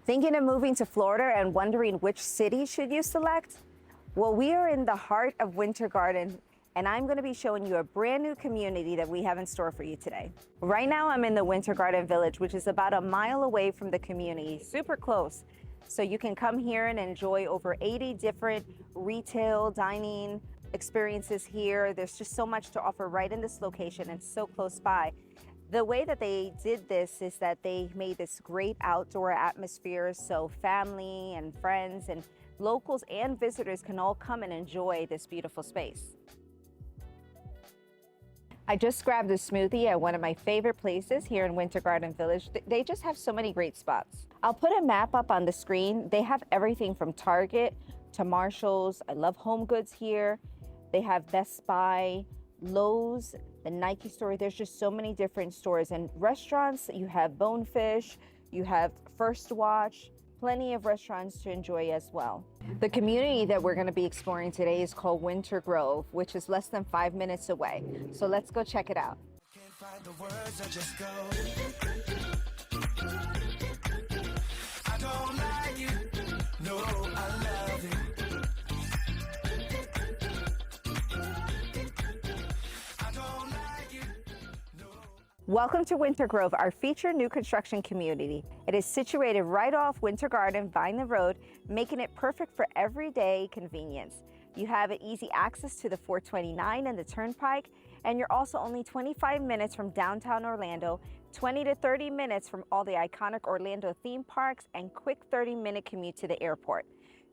Thinking of moving to Florida and wondering which city should you select? Well, we are in the heart of Winter Garden, and I'm going to be showing you a brand new community that we have in store for you today. Right now, I'm in the Winter Garden Village, which is about a mile away from the community, super close. So you can come here and enjoy over 80 different retail, dining experiences here. There's just so much to offer right in this location and so close by. The way that they did this is that they made this great outdoor atmosphere, so family and friends and locals and visitors can all come and enjoy this beautiful space. I just grabbed a smoothie at one of my favorite places here in Winter Garden Village. They just have so many great spots. I'll put a map up on the screen. They have everything from Target to Marshall's. I love Home Goods here. They have Best Buy, Lowe's, the Nike store. There's just so many different stores and restaurants. You have Bonefish, you have First Watch, plenty of restaurants to enjoy as well. The community that we're going to be exploring today is called Winter Grove, which is less than 5 minutes away. So let's go check it out. Can't find the words, I just go. I don't like you, no, I love it. Welcome to Winter Grove, our featured new construction community. It is situated right off Winter Garden, Vine Road, making it perfect for everyday convenience. You have easy access to the 429 and the Turnpike, and you're also only 25 minutes from downtown Orlando, 20 to 30 minutes from all the iconic Orlando theme parks, and quick 30-minute commute to the airport.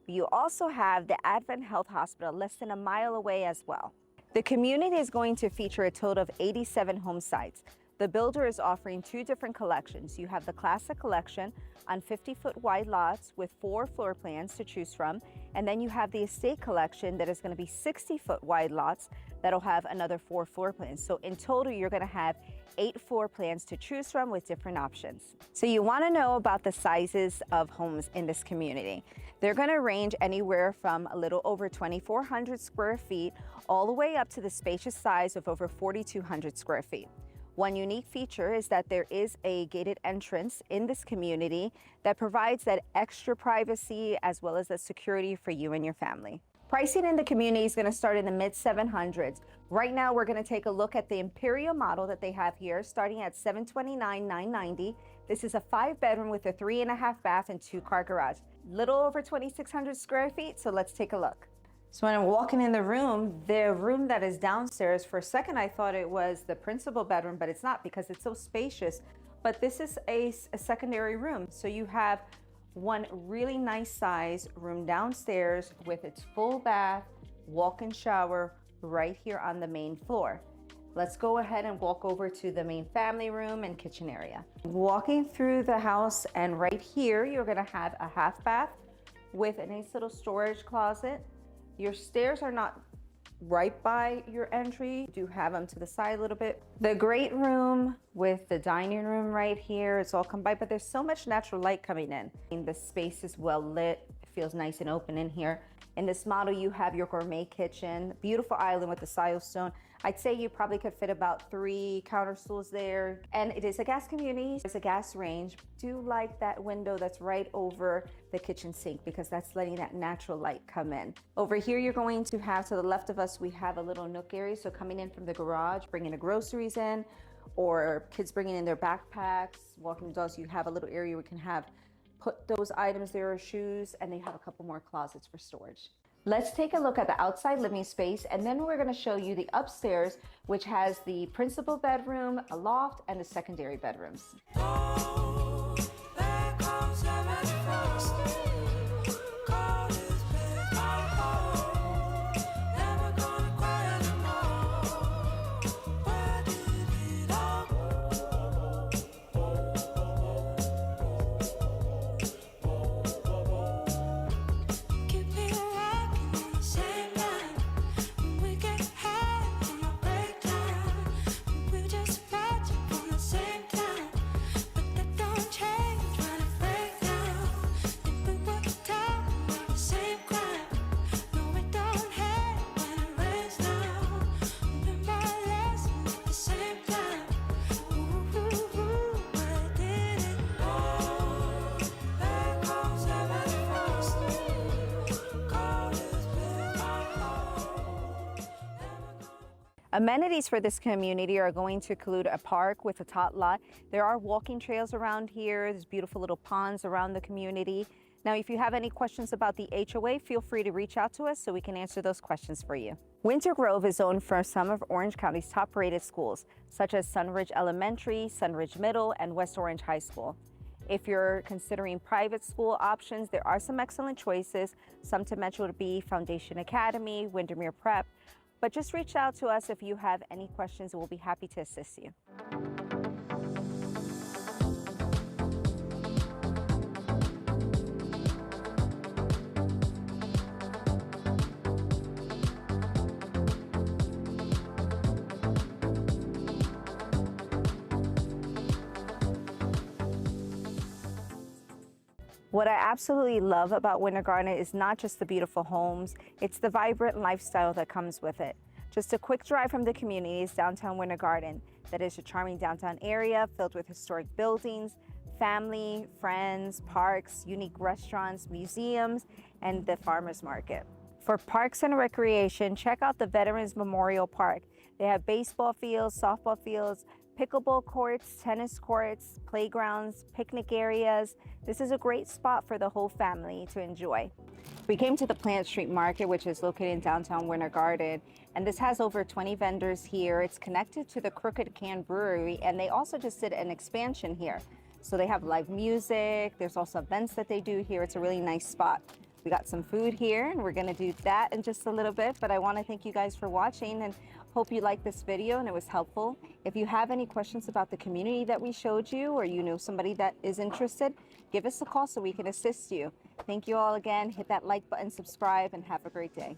You also have the Advent Health Hospital less than a mile away as well. The community is going to feature a total of 87 home sites. The builder is offering two different collections. You have the Classic Collection on 50-foot wide lots with 4 floor plans to choose from. And then you have the Estate Collection that is going to be 60-foot wide lots that'll have another 4 floor plans. So in total, you're going to have 8 floor plans to choose from with different options. So you want to know about the sizes of homes in this community. They're going to range anywhere from a little over 2,400 square feet all the way up to the spacious size of over 4,200 square feet. One unique feature is that there is a gated entrance in this community that provides that extra privacy as well as the security for you and your family. Pricing in the community is going to start in the mid 700s. Right now, we're going to take a look at the Imperial model that they have here, starting at $729,990. This is a 5-bedroom with a 3.5 bath and 2-car garage. Little over 2,600 square feet, so let's take a look. So when I'm walking in the room that is downstairs, for a second I thought it was the principal bedroom, but it's not because it's so spacious. But this is a secondary room. So you have one really nice size room downstairs with its full bath, walk-in shower right here on the main floor. Let's go ahead and walk over to the main family room and kitchen area. Walking through the house, and right here you're gonna have a half bath with a nice little storage closet. Your stairs are not right by your entry. You do have them to the side a little bit. The great room with the dining room right here, it's all combined, but there's so much natural light coming in. And the space is well lit. It feels nice and open in here. In this model, you have your gourmet kitchen, beautiful island with the silestone. I'd say you probably could fit about 3 counter stools there. And it is a gas community. There's a gas range. Do like that window that's right over the kitchen sink because that's letting that natural light come in. Over here, you're going to have, to the left of us, we have a little nook area. So coming in from the garage, bringing the groceries in, or kids bringing in their backpacks, walking the dogs, you have a little area where you can put those items there, or shoes, and they have a couple more closets for storage. Let's take a look at the outside living space, and then we're going to show you the upstairs, which has the principal bedroom, a loft, and the secondary bedrooms. Oh, there comes heaven first. Call this place my home. Never gonna cry anymore. Where did it all go? Keep me rocking at the same time. We get high in our breakdown. We just watching from the same time. But that don't Amenities for this community are going to include a park with a tot lot. There are walking trails around here. There's beautiful little ponds around the community. Now, if you have any questions about the HOA, feel free to reach out to us so we can answer those questions for you. Winter Grove is zoned for some of Orange County's top-rated schools, such as Sunridge Elementary, Sunridge Middle, and West Orange High School. If you're considering private school options, there are some excellent choices. Some to mention would be Foundation Academy, Windermere Prep, but just reach out to us if you have any questions. We'll be happy to assist you. What I absolutely love about Winter Garden is not just the beautiful homes, it's the vibrant lifestyle that comes with it. Just a quick drive from the community is downtown Winter Garden. That is a charming downtown area filled with historic buildings, family, friends, parks, unique restaurants, museums, and the farmers market. For parks and recreation, check out the Veterans Memorial Park. They have baseball fields, softball fields, pickleball courts, tennis courts, playgrounds, picnic areas. This is a great spot for the whole family to enjoy. We came to the Plant Street Market, which is located in downtown Winter Garden, and this has over 20 vendors here. It's connected to the Crooked Can Brewery, and they also just did an expansion here. So they have live music, there's also events that they do here. It's a really nice spot. We got some food here, and we're gonna do that in just a little bit, but I wanna thank you guys for watching and hope you liked this video and it was helpful. If you have any questions about the community that we showed you, or you know somebody that is interested, give us a call so we can assist you. Thank you all again. Hit that like button, subscribe, and have a great day.